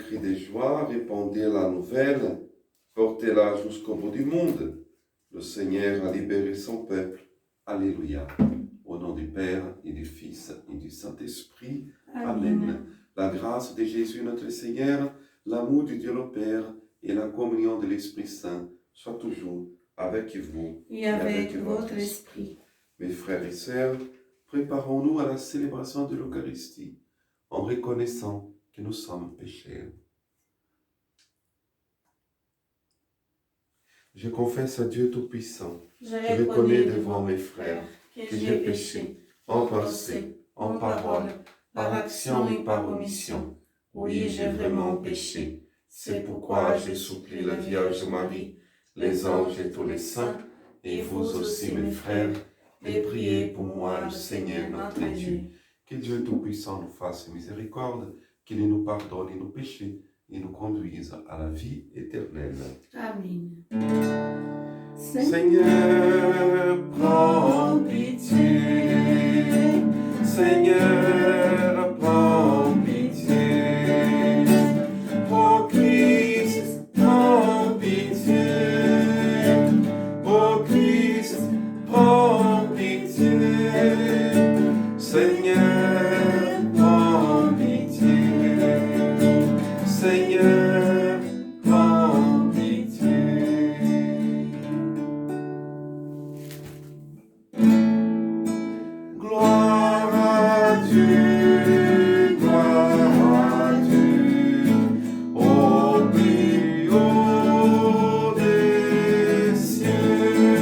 cri de joie, répandez la nouvelle, portez-la jusqu'au bout du monde. Le Seigneur a libéré son peuple. Alléluia. Au nom du Père et du Fils et du Saint-Esprit. Amen. La grâce de Jésus notre Seigneur, l'amour de Dieu le Père et la communion de l'Esprit Saint soient toujours avec vous et avec votre esprit. Mes frères et sœurs, préparons-nous à la célébration de l'Eucharistie en reconnaissant que nous sommes pécheurs. Je confesse à Dieu Tout-Puissant, je reconnais devant mes frères que j'ai péché en pensée, en parole, par action et par omission. Oui, j'ai vraiment péché. C'est pourquoi je supplie la Vierge Marie, les anges et tous les saints, et vous aussi mes frères, de prier pour moi le Seigneur notre Dieu. Que Dieu Tout-Puissant nous fasse miséricorde, qu'il nous pardonne nos péchés et nous conduise à la vie éternelle. Amen. Seigneur, prends pitié. Seigneur, prends pitié. Ô Christ, prends pitié. Ô Christ, prends pitié. Seigneur, prends pitié. Seigneur, prends pitié. Gloire à Dieu, gloire à Dieu, au plus haut des cieux.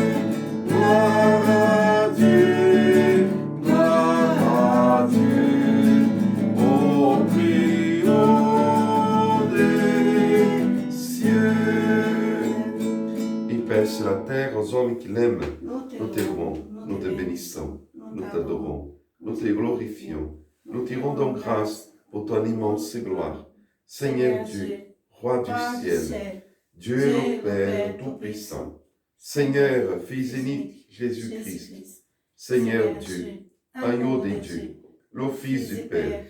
Gloire à Dieu, au plus haut des cieux. Il pèse sur la terre aux hommes qui l'aiment. Nous te louons, nous te bénissons, nous t'adorons, nous te glorifions. Nous te rendons grâce pour ton immense gloire. Seigneur Dieu, Roi du ciel, Dieu le Père Tout-Puissant, Seigneur, Fils unique, Jésus-Christ, Seigneur Dieu, Agneau de Dieu, le Fils du Père,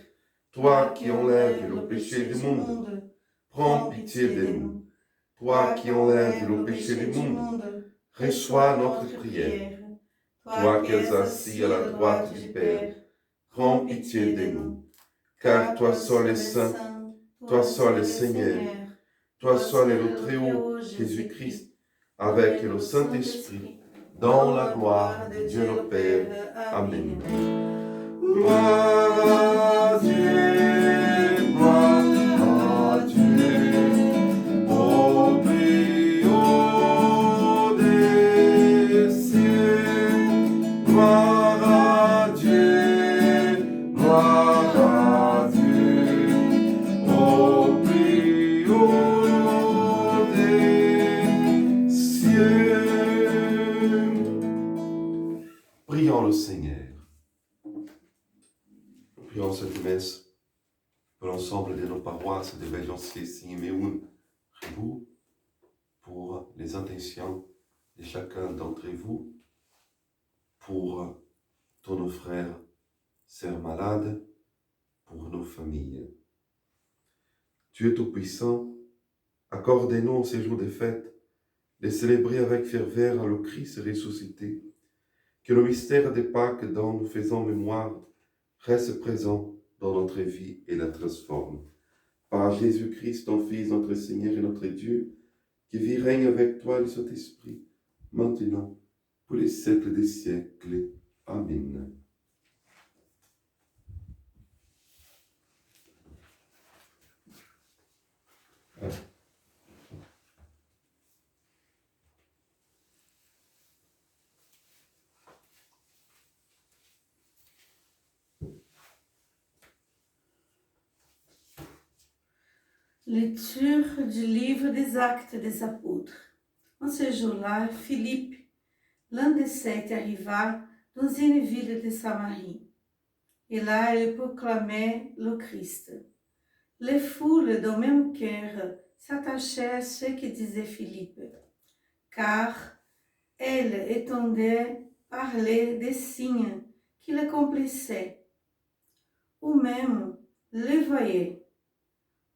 toi qui enlèves le péché du monde, prends pitié de nous. Toi qui enlèves le péché du monde, reçois notre prière. Toi qui es assis à la droite du Père, prends pitié de nous. Car toi seul est saint, toi seul est Seigneur, toi seul est le Très-Haut, Jésus-Christ, avec le Saint-Esprit, dans la gloire de Dieu le Père. Amen. Gloire à Dieu, gloire à Dieu, au plus haut des cieux. Gloire à Dieu, au plus haut des cieux. Prions le Seigneur. Prions cette messe pour l'ensemble de nos paroisses de Béjancier, Siméon, Ribou, pour les intentions de chacun d'entre vous, pour tous nos frères, sœurs malades, pour nos familles. Dieu Tout-Puissant, accorde-nous en ces jours de fête de célébrer avec ferveur le Christ ressuscité, que le mystère des Pâques dont nous faisons mémoire reste présent dans notre vie et la transforme. Par Jésus-Christ, ton Fils, notre Seigneur et notre Dieu, qui vit règne avec toi le Saint-Esprit, maintenant, pour les siècles des siècles. Amen. Lecture du livre des Actes des Apôtres. En ce jour-là, Philippe, l'un des 7, arriva dans une ville de Samarie. Et là, il proclamait le Christ. Les foules d'un même cœur s'attachaient à ce que disait Philippe, car elles entendaient parler des signes qu'il accomplissaient, ou même les voyaient.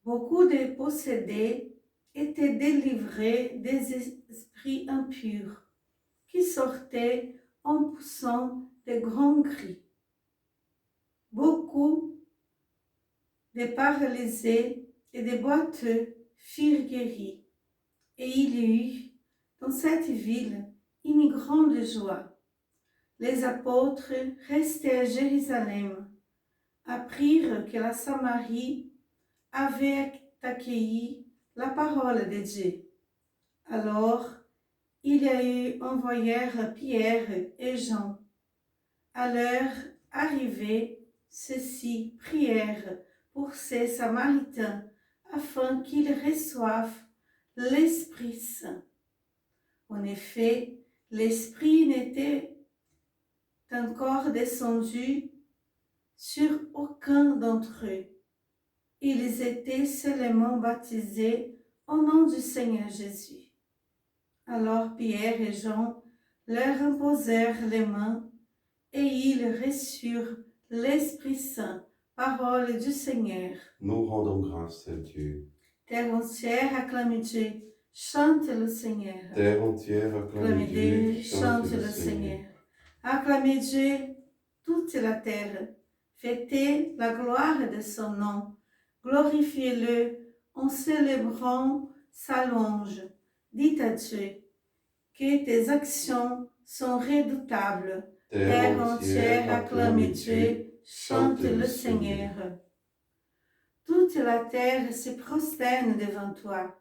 Beaucoup de possédés étaient délivrés des esprits impurs qui sortaient en poussant de grands cris. Beaucoup de paralysés et de boiteux furent guéris, et il y eut dans cette ville une grande joie. Les apôtres restés à Jérusalem apprirent que la Samarie avait accueilli la parole de Dieu. Alors, il y a eu envoyèrent Pierre et Jean. À leur arrivée, ceux-ci prièrent pour ces Samaritains afin qu'ils reçoivent l'Esprit Saint. En effet, l'Esprit n'était encore descendu sur aucun d'entre eux. Ils étaient seulement baptisés au nom du Seigneur Jésus. Alors Pierre et Jean leur imposèrent les mains et ils reçurent l'Esprit Saint, parole du Seigneur. Nous rendons grâce à Dieu. Terre entière acclame Dieu, chante le Seigneur. Terre entière acclame Dieu, chante le Seigneur. Acclamez Dieu, toute la terre. Fêtez la gloire de son nom. Glorifiez-le en célébrant sa louange. Dites à Dieu que tes actions sont redoutables. Terre entière acclame Dieu, chante le Seigneur. Toute la terre se prosterne devant toi.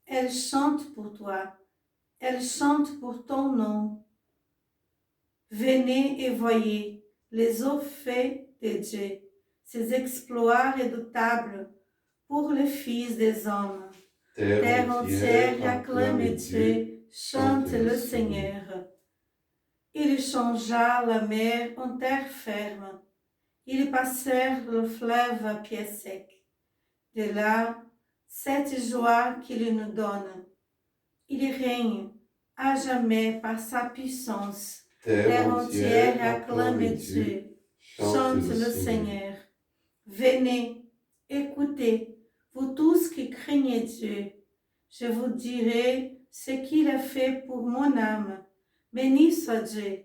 Elle chante pour toi. Elle chante pour ton nom. Venez et voyez les hauts faits de Dieu, ses exploits redoutables pour les fils des hommes. Terre entière acclame Dieu, chante le Seigneur. Il changea la mer en terre ferme. Ils passèrent le fleuve à pied sec. De là, cette joie qu'il nous donne. Il règne à jamais par sa puissance. Terre entière acclame Dieu, chante le Seigneur. Venez, écoutez, vous tous qui craignez Dieu. Je vous dirai ce qu'il a fait pour mon âme. Béni soit Dieu,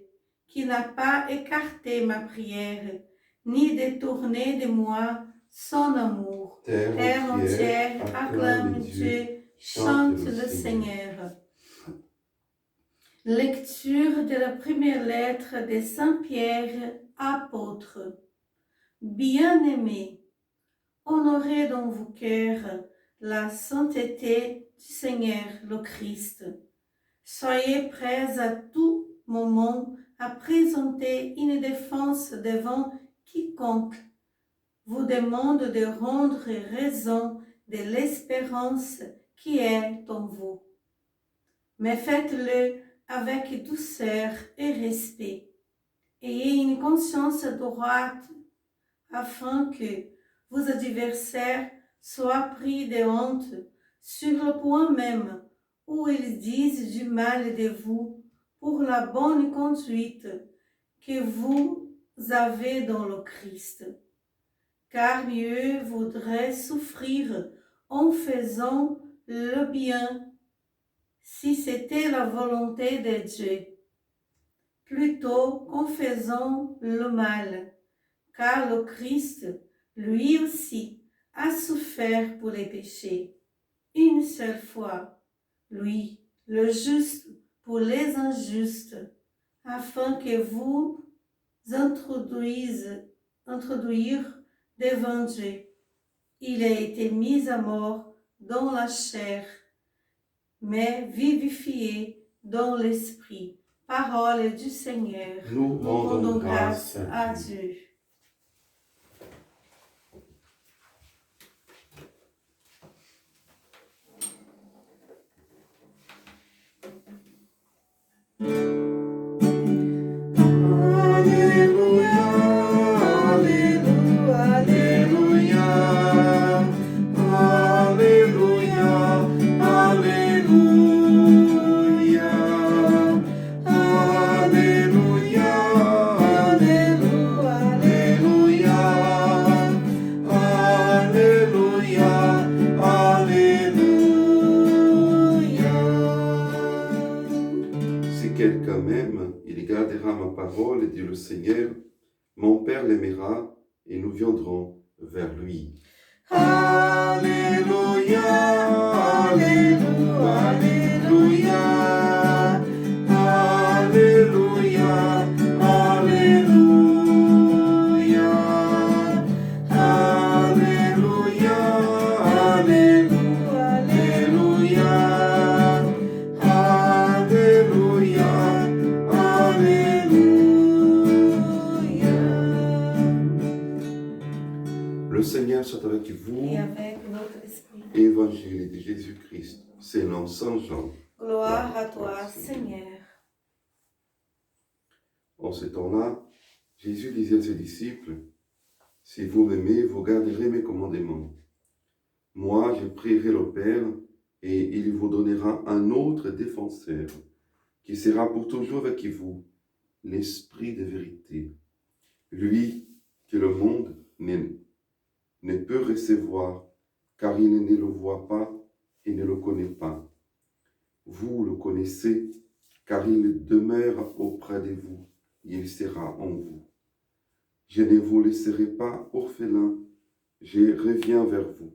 qui n'a pas écarté ma prière, ni détourné de moi son amour. Terre entière acclame Dieu, chante le Seigneur. Lecture de la première lettre de Saint Pierre, apôtre. Bien-aimés, honorez dans vos cœurs la sainteté du Seigneur le Christ. Soyez prêts à tout moment à présenter une défense devant quiconque vous demande de rendre raison de l'espérance qui est en vous. Mais faites-le avec douceur et respect. Ayez une conscience droite afin que vos adversaires soient pris de honte sur le point même où ils disent du mal de vous pour la bonne conduite que vous avez dans le Christ. Car mieux vaudrait souffrir en faisant le bien si c'était la volonté de Dieu, plutôt qu'en faisant le mal, car le Christ, lui aussi, a souffert pour les péchés, une seule fois, lui, le juste, pour les injustes, afin que vous introduire devant Dieu. Il a été mis à mort dans la chair, mais vivifié dans l'esprit. Parole du Seigneur. Nous rendons grâce à Dieu. Alléluia, quelqu'un m'aime, il gardera ma parole, dit le Seigneur. Mon Père l'aimera et nous viendrons vers lui. Alléluia, Alléluia, Alléluia, Alléluia, Alléluia, Alléluia, Alléluia, Alléluia. Le Seigneur soit avec vous. Et avec votre esprit. Évangile de Jésus-Christ, selon Saint Jean. Gloire à toi, Seigneur. En ce temps-là, Jésus disait à ses disciples, « Si vous m'aimez, vous garderez mes commandements. Moi, je prierai le Père, et il vous donnera un autre défenseur, qui sera pour toujours avec vous, l'Esprit de vérité. Lui que le monde ne peut recevoir, car il ne le voit pas et ne le connaît pas. Vous le connaissez, car il demeure auprès de vous, et il sera en vous. Je ne vous laisserai pas orphelins, je reviens vers vous.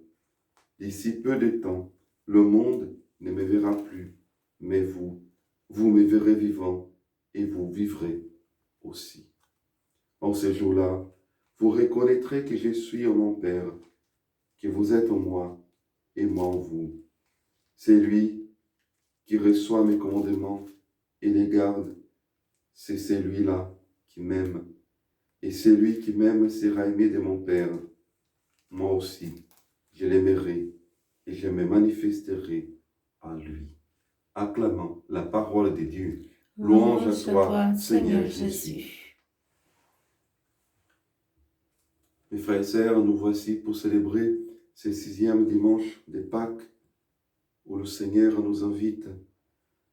D'ici peu de temps, le monde ne me verra plus, mais vous me verrez vivant, et vous vivrez aussi. En ce jour-là, vous reconnaîtrez que je suis en mon Père, que vous êtes en moi, et moi en vous. C'est lui qui reçoit mes commandements et les garde, c'est celui-là qui m'aime. Et celui qui m'aime sera aimé de mon Père. Moi aussi, je l'aimerai et je me manifesterai à lui. Acclamant la parole de Dieu. Louange à toi, Seigneur Jésus. Mes frères et sœurs, nous voici pour célébrer ce 6e dimanche de Pâques, où le Seigneur nous invite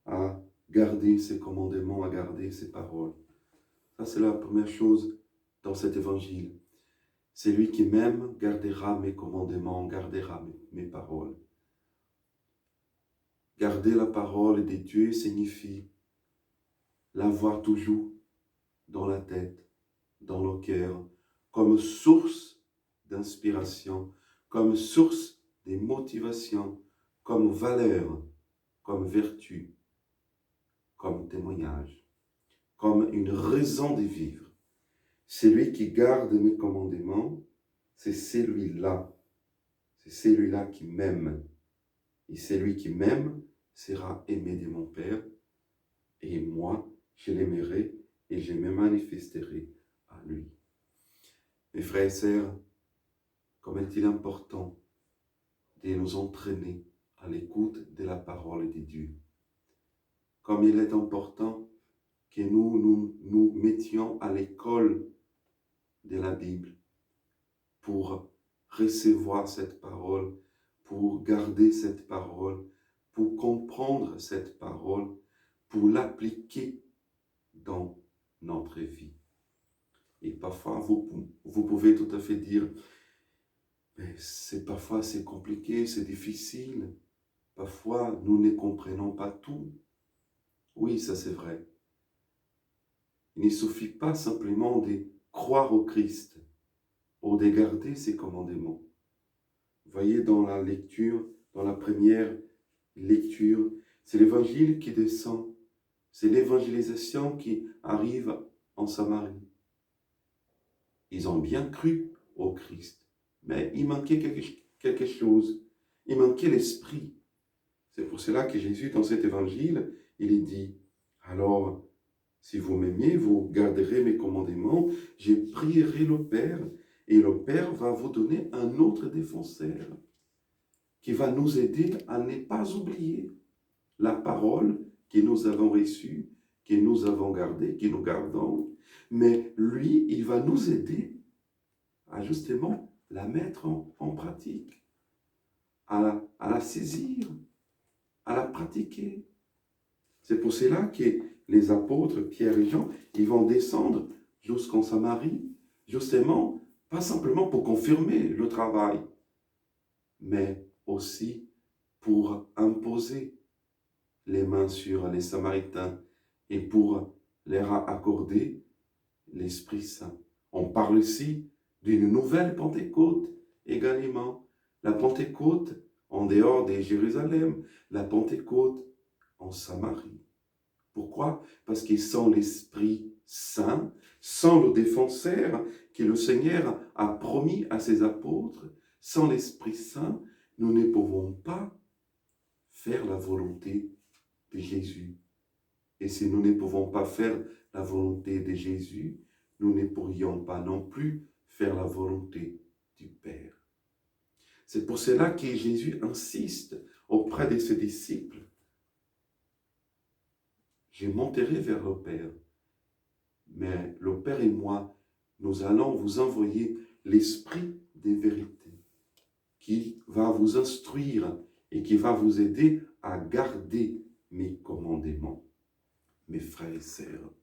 à garder ses commandements, à garder ses paroles. Ça, c'est la première chose dans cet évangile. Celui qui m'aime gardera mes commandements, gardera mes paroles. Garder la parole de Dieu signifie l'avoir toujours dans la tête, dans le cœur, comme source d'inspiration, comme source de motivation, comme valeur, comme vertu, comme témoignage, comme une raison de vivre. Celui qui garde mes commandements, c'est celui-là qui m'aime. Et celui qui m'aime sera aimé de mon Père, et moi, je l'aimerai et je me manifesterai à lui. Mes frères et sœurs, comme est-il important de nous entraîner à l'écoute de la parole de Dieu. Comme il est important que nous mettions à l'école de la Bible pour recevoir cette parole, pour garder cette parole, pour comprendre cette parole, pour l'appliquer dans notre vie. Et parfois, vous pouvez tout à fait dire, mais parfois c'est compliqué, c'est difficile. Parfois, nous ne comprenons pas tout. Oui, ça c'est vrai. Il ne suffit pas simplement de croire au Christ ou de garder ses commandements. Vous voyez dans la lecture, dans la première lecture, c'est l'évangile qui descend. C'est l'évangélisation qui arrive en Samarie. Ils ont bien cru au Christ, mais il manquait quelque chose. Il manquait l'esprit. C'est pour cela que Jésus, dans cet évangile, il dit, alors, si vous m'aimez, vous garderez mes commandements, je prierai le Père, et le Père va vous donner un autre défenseur qui va nous aider à ne pas oublier la parole que nous avons reçue, que nous avons gardée, que nous gardons. Mais lui, il va nous aider à justement la mettre en pratique, à la saisir, à la pratiquer. C'est pour cela que les apôtres, Pierre et Jean, ils vont descendre jusqu'en Samarie, justement, pas simplement pour confirmer le travail, mais aussi pour imposer les mains sur les Samaritains et pour leur accorder l'Esprit Saint. On parle ici d'une nouvelle Pentecôte également. La Pentecôte en dehors de Jérusalem, la Pentecôte en Samarie. Pourquoi? Parce qu'ils sont l'Esprit Saint, sans le défenseur que le Seigneur a promis à ses apôtres. Sans l'Esprit Saint, nous ne pouvons pas faire la volonté de Jésus. Et si nous ne pouvons pas faire la volonté de Jésus, nous ne pourrions pas non plus faire la volonté du Père. C'est pour cela que Jésus insiste auprès de ses disciples. Je monterai vers le Père, mais le Père et moi, nous allons vous envoyer l'Esprit des vérités qui va vous instruire et qui va vous aider à garder mes commandements. Mes frères et sœurs,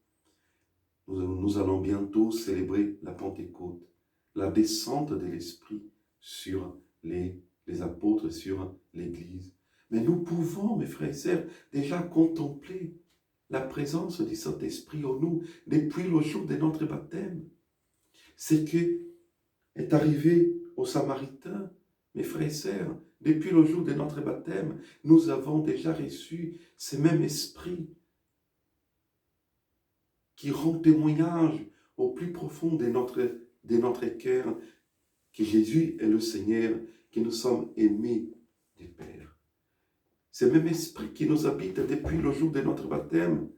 nous allons bientôt célébrer la Pentecôte, la descente de l'Esprit sur les apôtres, sur l'Église. Mais nous pouvons, mes frères et sœurs, déjà contempler la présence du Saint-Esprit en nous depuis le jour de notre baptême. C'est que est arrivé aux Samaritains, mes frères et sœurs, depuis le jour de notre baptême, nous avons déjà reçu ce même esprit qui rend témoignage au plus profond de notre cœur que Jésus est le Seigneur, que nous sommes aimés du Père. Ce même esprit qui nous habite depuis le jour de notre baptême,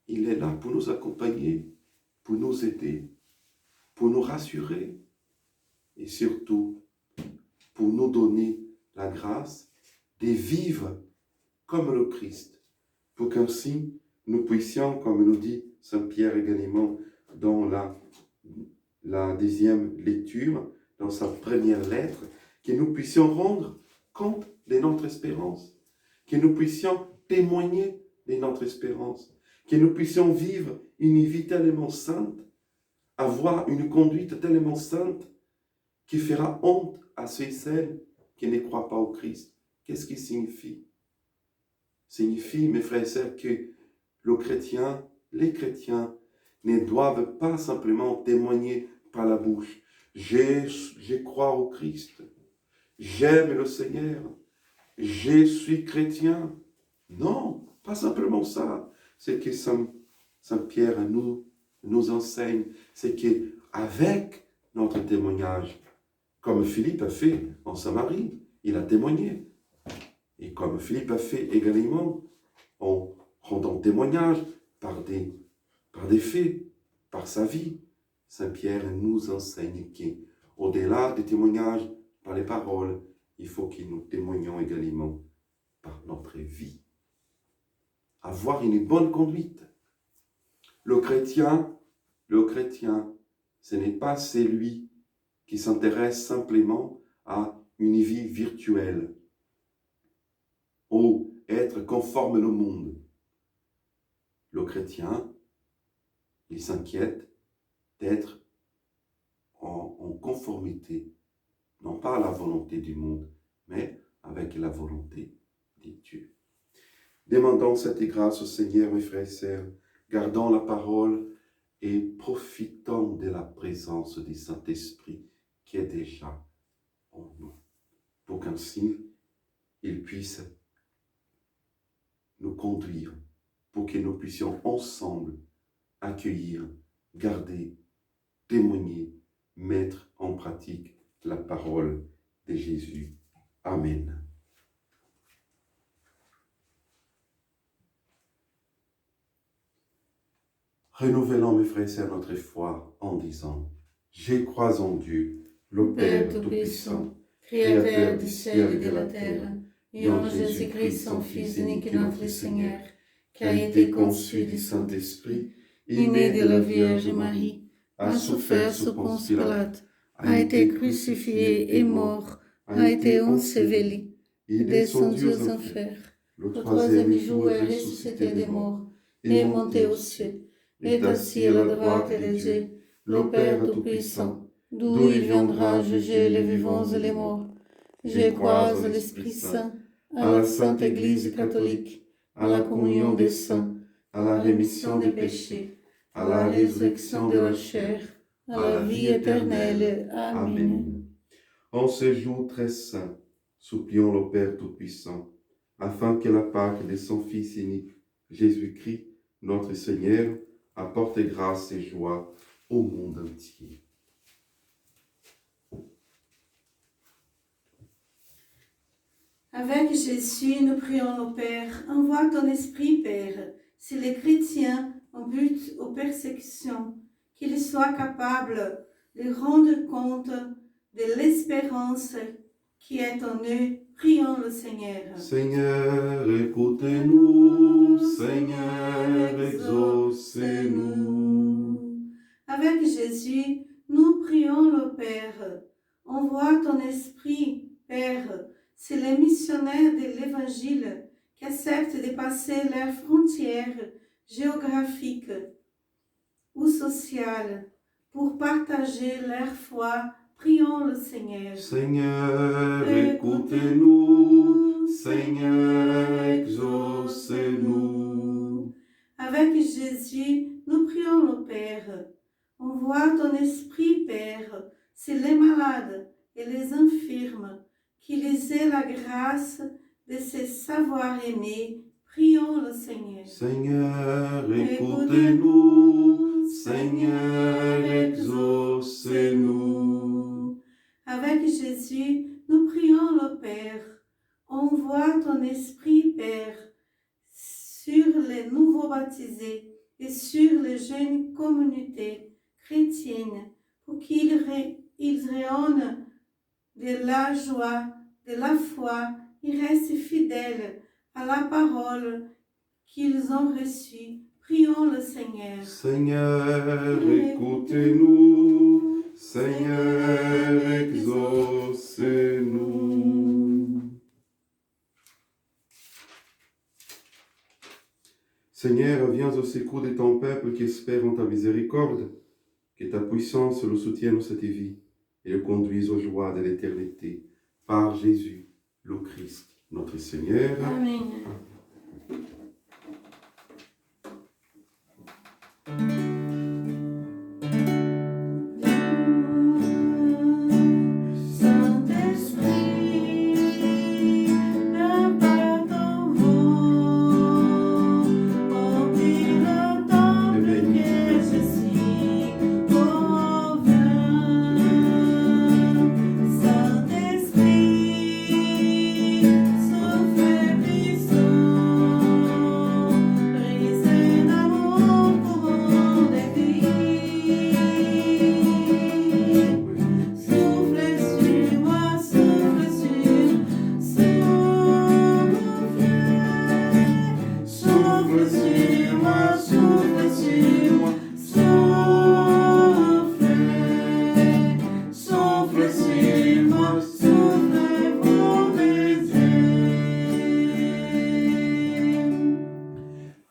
il est là pour nous accompagner, pour nous aider, pour nous rassurer et surtout pour nous donner la grâce de vivre comme le Christ, pour qu'ainsi nous puissions, comme nous dit Saint Pierre également dans la deuxième lecture, dans sa première lettre, que nous puissions rendre compte de notre espérance, que nous puissions témoigner de notre espérance, que nous puissions vivre une vie tellement sainte, avoir une conduite tellement sainte, qui fera honte à ceux et celles qui ne croient pas au Christ. Qu'est-ce qui signifie? Signifie, mes frères et sœurs, que les chrétiens ne doivent pas simplement témoigner par la bouche. Je crois au Christ, j'aime le Seigneur, je suis chrétien. Non, pas simplement ça. C'est que Saint Pierre nous enseigne, c'est qu'avec notre témoignage, comme Philippe a fait en Samarie, il a témoigné. Et comme Philippe a fait également en rendant témoignage par des faits, par sa vie, Saint Pierre nous enseigne qu'au-delà des témoignages par les paroles, il faut que nous témoignons également par notre vie. Avoir une bonne conduite. Le chrétien, ce n'est pas celui qui s'intéresse simplement à une vie virtuelle ou être conforme au monde. Le chrétien, il s'inquiète d'être en conformité, non pas à la volonté du monde, mais avec la volonté de Dieu. Demandons cette grâce au Seigneur, mes frères et sœurs, gardons la parole et profitons de la présence du Saint-Esprit qui est déjà en nous, pour qu'ainsi il puisse nous conduire, pour que nous puissions ensemble accueillir, garder, témoigner, mettre en pratique la parole de Jésus. Amen. Renouvelons, mes frères et sœurs, notre foi en disant: Je crois en Dieu, le Père Tout-Puissant, Créateur du ciel et de la terre, et en Jésus-Christ, son Fils unique, notre Seigneur, qui a été conçu du Saint-Esprit, est né de la Vierge Marie, a souffert sous Ponce Pilate, a été crucifié et mort, a été enseveli, est descendu aux enfers. Le troisième jour est ressuscité des morts, est monté aux cieux, est assis à la droite de Dieu, le Père Tout-Puissant, d'où il viendra juger les vivants et les morts. Je crois à l'Esprit Saint, à la Sainte Église catholique, à la communion des saints, à la rémission des péchés, à la résurrection de la chair, à la vie éternelle. Amen. En ce jour très saint, supplions le Père Tout-Puissant, afin que la Pâque de son Fils unique, Jésus-Christ, notre Seigneur, apporte grâce et joie au monde entier. Avec Jésus, nous prions le Père, envoie ton Esprit, Père, si les chrétiens ont but aux persécutions, qu'ils soient capables de rendre compte de l'espérance qui est en eux. Prions le Seigneur. Seigneur, écoutez-nous, Seigneur, exaucez-nous. Avec Jésus, nous prions le Père, envoie ton Esprit, Père, c'est les missionnaires de l'Évangile qui acceptent de passer leurs frontières géographiques ou sociales pour partager leur foi. Prions le Seigneur. Seigneur, écoutez-nous, Seigneur, exaucez-nous. Avec Jésus, nous prions le Père. Envoie ton Esprit, Père, sur les malades et les infirmes, qu'ils aient la grâce de se savoir aimer. Prions le Seigneur. Seigneur, écoutez-nous, Seigneur, exaucez-nous. Avec Jésus, nous prions le Père. Envoie ton Esprit, Père, sur les nouveaux baptisés et sur les jeunes communautés chrétiennes, pour qu'ils rayonnent de la joie, de la foi, et restent fidèles à la parole qu'ils ont reçue. Prions le Seigneur. Seigneur, écoutez-nous, Seigneur, exaucez-nous. Seigneur, viens au secours de ton peuple qui espère en ta miséricorde, que ta puissance le soutienne dans cette vie et le conduise aux joies de l'éternité. Par Jésus, le Christ, notre Seigneur. Amen.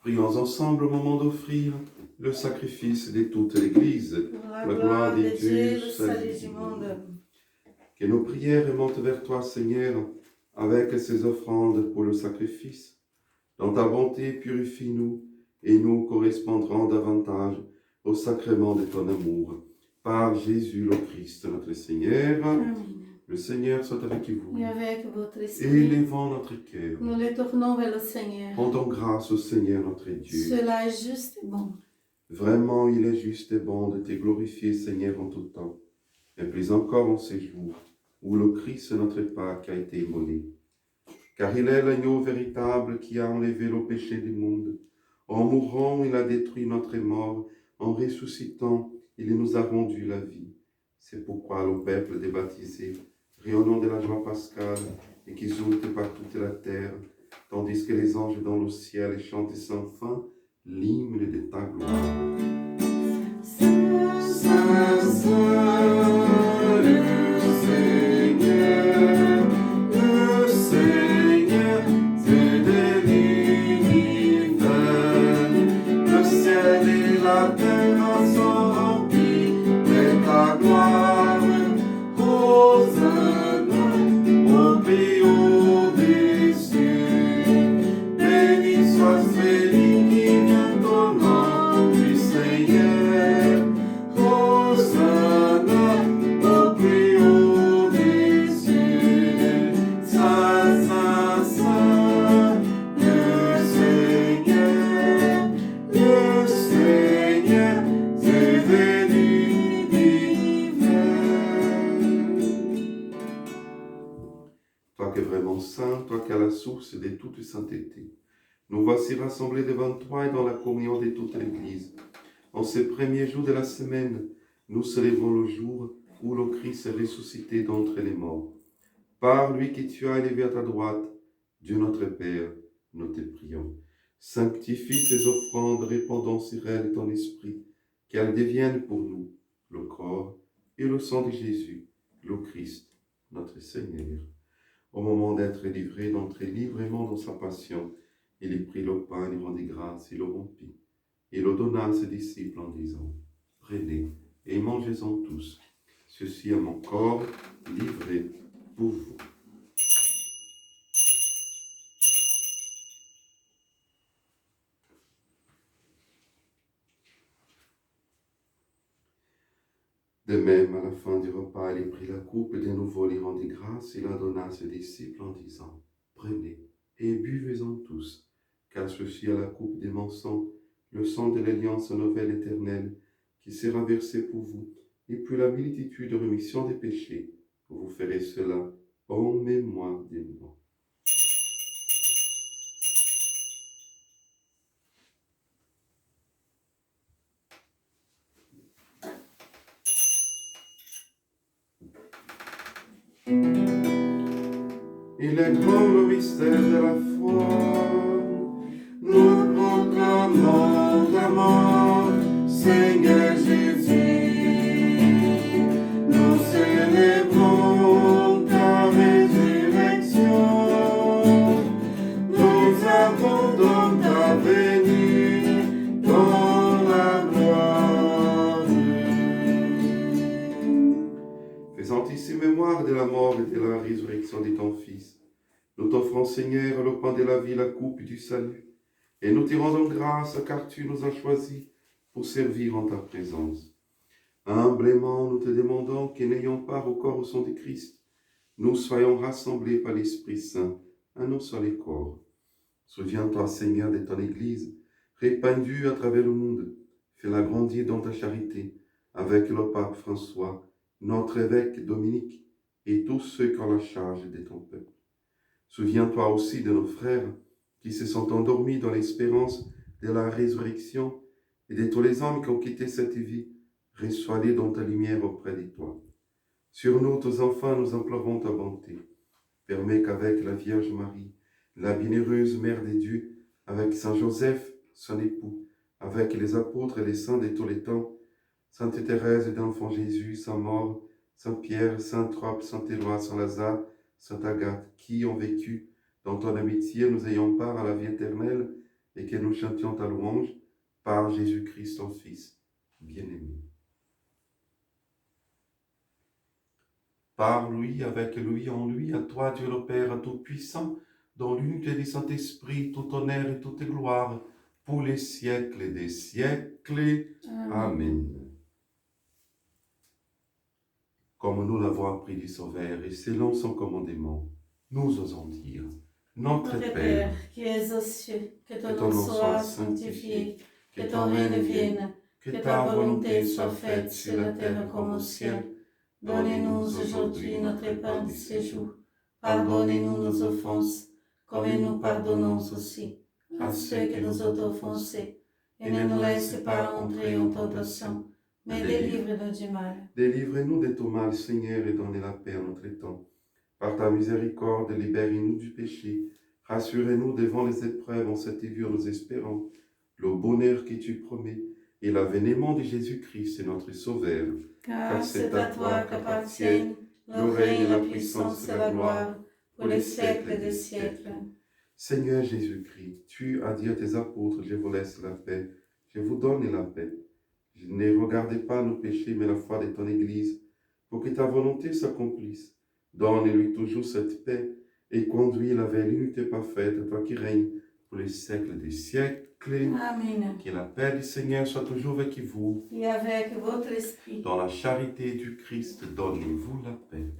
Prions ensemble au moment d'offrir le sacrifice de toute l'Église. Pour la gloire de Dieu, le salut du monde. Que nos prières remontent vers toi, Seigneur, avec ces offrandes pour le sacrifice. Dans ta bonté, purifie-nous et nous correspondrons davantage au sacrement de ton amour. Par Jésus le Christ, notre Seigneur. Amen. Le Seigneur soit avec vous. Et avec votre esprit, Élevons notre cœur. nous les tournons vers le Seigneur. Rendons grâce au Seigneur notre Dieu. Cela est juste et bon. Vraiment, il est juste et bon de te glorifier, Seigneur, en tout temps, et plus encore en ces jours où le Christ, notre Pâque, a été immolé. Car il est l'agneau véritable qui a enlevé le péché du monde. En mourant, il a détruit notre mort. En ressuscitant, il nous a rendu la vie. C'est pourquoi le peuple des baptisés, rayonnant de la joie pascale et qui exulte par toute la terre, tandis que les anges dans le ciel chantent sans fin l'hymne de ta gloire. Saint, Saint, Saint, le Seigneur, c'est de l'univers. Le ciel et la terre en sont remplis de ta gloire. Hosanna au plus haut des cieux. Béni soit celui qui vient source de toute sainteté. Nous voici rassemblés devant toi et dans la communion de toute l'Église. En ces premiers jours de la semaine, nous célébrons le jour où le Christ est ressuscité d'entre les morts. Par lui que tu as élevé à ta droite, Dieu notre Père, nous te prions. Sanctifie ces offrandes, répandant sur elles ton esprit, qu'elles deviennent pour nous le corps et le sang de Jésus, le Christ, notre Seigneur. Au moment d'être livré, d'entrer librement dans sa passion, il prit le pain, il rendit grâce, il le rompit, et le donna à ses disciples en disant, « Prenez et mangez-en tous, ceci est mon corps livré pour vous. » De même, à la fin du repas, il prit la coupe et de nouveau il rendit grâce, il la donna à ses disciples en disant, « Prenez et buvez-en tous, car ceci est la coupe de mon sang, le sang de l'alliance nouvelle éternelle, qui sera versé pour vous, et pour la multitude de rémission des péchés. Vous ferez cela en mémoire de moi. » Il est grand le mystère de la foi. Nous proclamons ta mort, Seigneur Jésus. Nous célébrons ta résurrection. Nous attendons ta venue dans la gloire. Faisant ici mémoire de la mort et de la résurrection de ton Fils, nous t'offrons, Seigneur, le pain de la vie, la coupe du salut, et nous te rendons grâce car tu nous as choisis pour servir en ta présence. Humblement, nous te demandons que, n'ayant part au corps au sang de Christ, nous soyons rassemblés par l'Esprit Saint à un seul corps. Souviens-toi, Seigneur, de ton Église, répandue à travers le monde. Fais-la grandir dans ta charité, avec le pape François, notre évêque Dominique, et tous ceux qui ont la charge de ton peuple. Souviens-toi aussi de nos frères qui se sont endormis dans l'espérance de la résurrection et de tous les hommes qui ont quitté cette vie. Reçois-les dans ta lumière auprès de toi. Sur nous, tes enfants, nous implorons ta bonté. Permets qu'avec la Vierge Marie, la bienheureuse Mère de Dieu, avec Saint Joseph, son époux, avec les apôtres et les saints de tous les temps, Sainte Thérèse d'Enfant Jésus, Saint Maure, Saint Pierre, Saint Trope, Saint Éloi, Saint Lazare, Sainte Agathe, qui ont vécu dans ton amitié, nous ayons part à la vie éternelle et que nous chantions ta louange par Jésus-Christ, ton Fils, bien-aimé. Par lui, avec lui, en lui, à toi, Dieu le Père Tout-Puissant, dans l'unité du Saint-Esprit, tout honneur et toute gloire, pour les siècles des siècles. Amen. Comme nous l'avons appris du Sauveur et selon son commandement, nous osons dire, Notre Père, qui es aux cieux, que ton nom soit sanctifié, que ton règne vienne, que ta volonté soit faite sur la terre comme au ciel. Donnez-nous aujourd'hui notre pain de ce jour. Pardonnez-nous nos offenses, comme nous pardonnons aussi à ceux qui nous ont offensés. Et ne nous laisse pas entrer en tentation, mais délivre-nous du mal. Délivrez-nous de tout mal, Seigneur, et donnez la paix à notre temps. Par ta miséricorde, libérez-nous du péché. Rassurez-nous devant les épreuves en cette vie où nous espérons le bonheur que tu promets et l'avènement de Jésus-Christ, notre Sauveur. Car c'est à toi qu'appartiennent le règne, la puissance et la gloire pour les siècles des siècles. Seigneur Jésus-Christ, tu as dit à tes apôtres, je vous laisse la paix, je vous donne la paix. Ne regardez pas nos péchés, mais la foi de ton Église, pour que ta volonté s'accomplisse. Donne-lui toujours cette paix et conduis-la vers l'unité parfaite, toi qui règnes pour les siècles des siècles. Amen. Que la paix du Seigneur soit toujours avec vous. Et avec votre esprit. Dans la charité du Christ, donnez-vous la paix.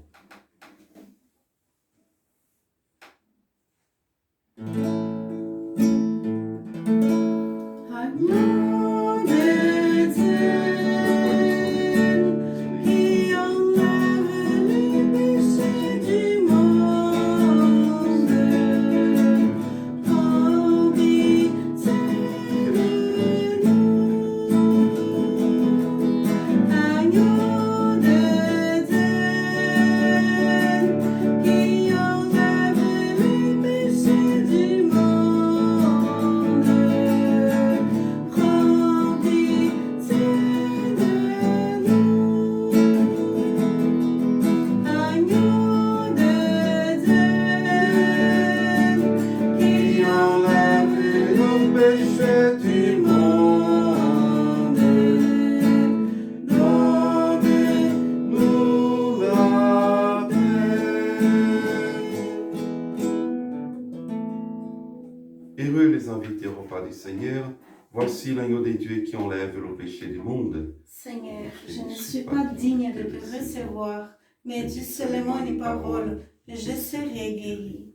invitée au repas du Seigneur. Voici l'agneau de Dieu qui enlève le péché du monde. Seigneur, je ne suis pas digne de te recevoir, mais dis seulement une parole, et je serai guéri.